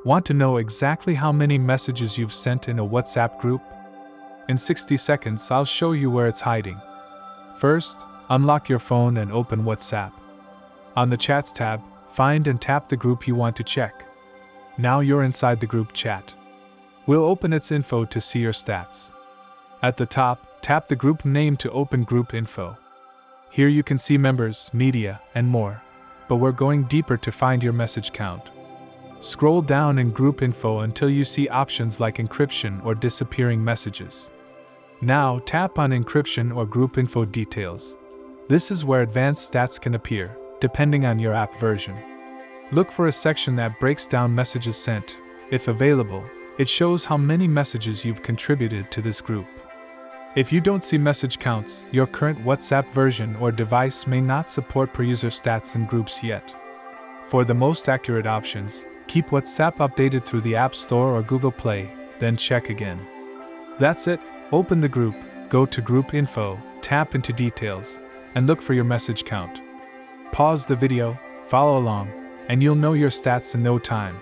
Want to know exactly how many messages you've sent in a WhatsApp group? In 60 seconds, I'll show you where it's hiding. First, unlock your phone and open WhatsApp. On the Chats tab, find and tap the group you want to check. Now you're inside the group chat. We'll open its info to see your stats. At the top, tap the group name to open group info. Here you can see members, media, and more, but we're going deeper to find your message count. Scroll down in group info until you see options like encryption or disappearing messages. Now tap on encryption or group info details. This is where advanced stats can appear, depending on your app version. Look for a section that breaks down messages sent. If available, it shows how many messages you've contributed to this group. If you don't see message counts, your current WhatsApp version or device may not support per user stats in groups yet. For the most accurate options, keep WhatsApp updated through the App Store or Google Play, then check again. That's it. Open the group, go to Group Info, tap into Details, and look for your message count. Pause the video, follow along, and you'll know your stats in no time.